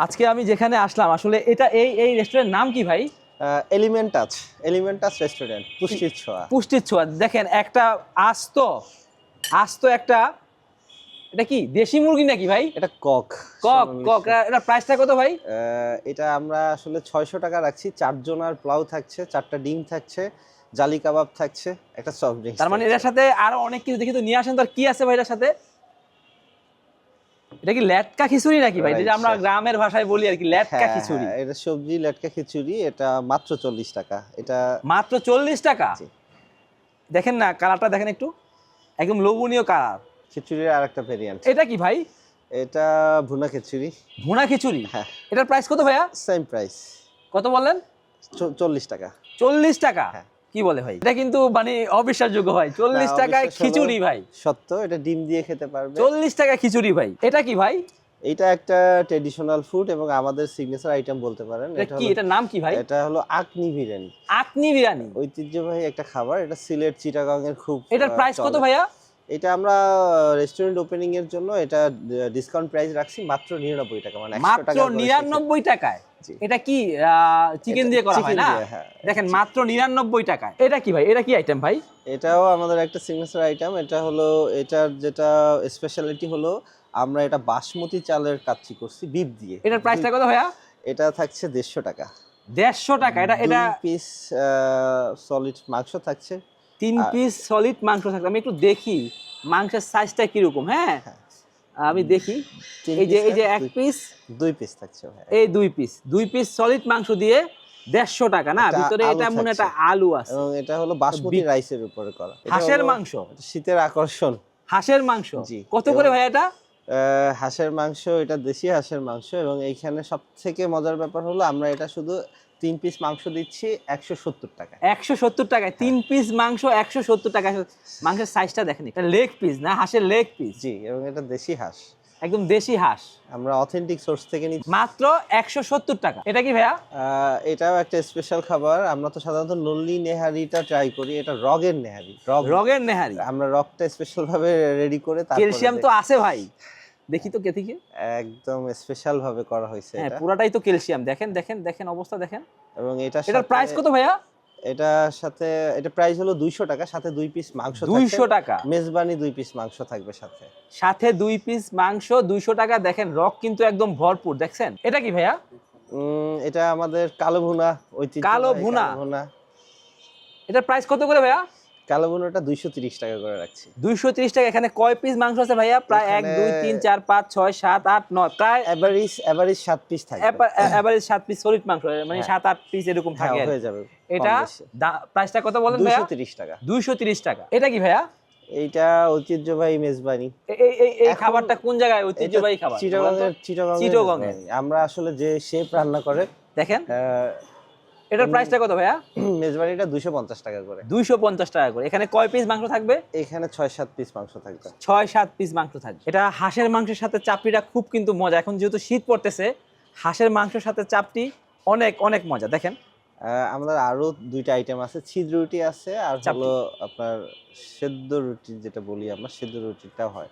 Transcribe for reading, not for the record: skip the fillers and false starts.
আজকে আমি যেখানে আসলাম আসলে এটা এই রেস্টুরেন্টের নাম কি ভাই? এলিমেন্ট টাচ রেস্টুরেন্ট, পুষ্টির ছোঁয়া। পুষ্টির ছোঁয়া। দেখেন একটা আস্ত আস্ত একটা, এটা কি দেশি মুরগি নাকি ভাই? এটা কক। কক কক এটা প্রাইসটা কত ভাই? এটা আমরা আসলে 600 টাকা রাখছি। 4 জনার পোলাও থাকছে, 4টা ডিম থাকছে, জালি কাবাব থাকছে, একটা সফট ড্রিঙ্কস। তার মানে এটার সাথে আরো অনেক কিছু দেখি তো নিয়ে আসেন তো। আর কি আছে ভাই এটার সাথে? এটা কি লেটকা খিচুড়ি নাকি ভাই? যেটা আমরা গ্রামের ভাষায় বলি আর কি, লেটকা খিচুড়ি। এটা সবজি লেটকা খিচুড়ি। এটা মাত্র 40 টাকা। এটা মাত্র 40 টাকা। জি। দেখেন না কালারটা, দেখেন একটু, একদম লোভনীয় কালার। খিচুড়ির আরেকটা ভেরিয়েন্ট। এটা কি ভাই? এটা ভুনা খিচুড়ি। ভুনা খিচুড়ি। হ্যাঁ। এটার প্রাইস কত ভাইয়া? Same price. কত বললেন? 40 টাকা। 40 টাকা? হ্যাঁ। কি বলে ভাই, এটা কিন্তু মানে অবিশ্বাসযোগ্য ভাই। 40 না, টাকায় অবিশ্বাস খিচুড়ি হলেও ভাই? সত্য। এটা ডিম দিয়ে খেতে পারবে। 40 টাকা খিচুড়ি ভাই, এটা কি ভাই? এটা একটা ট্রেডিশনাল ফুড এবং আমাদের সিগনেচার আইটেম বলতে পারেন। এটা কি, এটার নাম কি ভাই? এটা হলো আকনি বিরিয়ানি। আকনি বিরিয়ানি ঐতিহ্যবাহী একটা খাবার। এটা সিলেট চিটাগাং এর খুব এটার প্রাইস কত ভাইয়া? এটা আমরা রেস্টুরেন্ট ওপেনিং এর জন্য এটা ডিসকাউন্ট প্রাইস রাখছি মাত্র 99 টাকা, মানে 100 মাত্র টাকা করে। 99 টাকায়? জি। এটা কি চিকেন দিয়ে করা হয় না? হ্যাঁ। দেখেন মাত্র 99 টাকায়। এটা কি ভাই, এটা কি আইটেম ভাই? এটাও আমাদের একটা সিগনেচার আইটেম। এটা হলো, এটার যেটা স্পেশালিটি হলো আমরা এটা বাসমতি চালের কাচ্চি করছি বিফ দিয়ে। এটার প্রাইসটা কত ভাইয়া? এটা থাকছে 150 টাকা। 150 টাকা? এটা 2 পিস সলিড মাংস থাকছে। 3 পিস সলিড মাংস থাকবে। আমি একটু দেখি মাংসের সাইজটা কিরকম। হ্যাঁ, আমি দেখি। এই যে এক পিস, 2 পিস থাকছে ভাই। এই 2 পিস সলিড মাংস দিয়ে 150 টাকা না? একটা ভিতরে আলু এটা মনে একটা থাকছে। আলু আছে। এবং এটা হলো বাসমতি রাইসের উপরে করা। এটা হাঁসের হলো মাংস? শীতের আকর্ষণ। হাঁসের মাংস? জি। কত করে ভাই এটা? হাঁসের মাংস, এটা দেশি হাঁসের মাংস। এবং এইখানে সবথেকে মজার ব্যাপার হলো আমরা এটা শুধু 3 পিস মাংস দিচ্ছি 170 টাকায়। 170 টাকায় 3 পিস মাংস 170 টাকা। মাংসের সাইজটা দেখেন, এটা লেগ পিস না, হাঁসের লেগ পিস? জি, এবং এটা দেশি হাঁস। একদম দেশি হাঁস। আমরা অথেন্টিক সোর্স থেকে নিচ্ছি। মাত্র 170 টাকা। এটা কি ভাইয়া? এটাও একটা স্পেশাল খাবার। আমরা তো সাধারণত নল্লি নেহারিটা ট্রাই করি। এটা রগের নেহারি। রগের নেহারি? আমরা রগটা স্পেশাল ভাবে রেডি করে ক্যালসিয়াম তো আছে ভাই, দেখি তো কেতিকে। একদম স্পেশাল ভাবে করা হয়েছে হ্যাঁ, এটা। পুরাটাই তো ক্যালসিয়াম। দেখেন দেখেন দেখেন অবস্থা দেখেন। এবং এটার প্রাইস কত ভাইয়া? এটার সাথে এটা প্রাইস হলো 200 টাকা, সাথে 2 পিস মাংস থাকবে। 200 টাকা? মেজবানি 2 পিস মাংস থাকবে সাথে। সাথে 2 পিস মাংস 200 টাকা। দেখেন রক কিন্তু একদম ভরপুর। দেখছেন এটা কি ভাইয়া? এটা আমাদের কালো ভুনা, ঐতিহ্যবাহী কালো ভুনা। এটার প্রাইস কত করে ভাইয়া? কালো ভুনাটা 230 টাকা করে রাখছি। 230 টাকা। এখানে কয় পিস মাংস আছে ভাইয়া? প্রায় 1 2 3 4 5 6 7 8 9, প্রায় এভারেজ 7 পিস থাকবে। এভারেজ 7 পিস সলিড মাংস, মানে 7 8 পিস এরকম থাকে। হয়ে যাবে। এটা প্রাইসটা কত বলেন ভাইয়া? 230 টাকা। 230 টাকা। এটা কি ভাইয়া? এইটা ঐতিহ্যবাহী মেজবানি। এই খাবারটা কোন জায়গায় ঐতিহ্যবাহী খাবার? চিটাগং এর। আমরা আসলে যে শেফ রান্না করে। দেখেন এটার প্রাইসটা কত ভাইয়া? মেজবানিটা 250 টাকা করে। 250 টাকা করে। এখানে কয় পিস মাংস থাকবে? এখানে 6-7 পিস মাংস থাকবে। 6-7 পিস মাংস থাকবে। এটা হাঁসের মাংসের সাথে চাপড়িটা খুব কিন্তু মজা। এখন যেহেতু শীত পড়তেছে, হাঁসের মাংসের সাথে চাপড়ি অনেক অনেক মজা। দেখেন আমাদের আরো 2টা আইটেম আছে। ছিদ্র রুটি আছে আর হলো আপনার সেদ্ধ রুটি, যেটা বলি আমরা সেদ্ধ রুটিটাও হয়।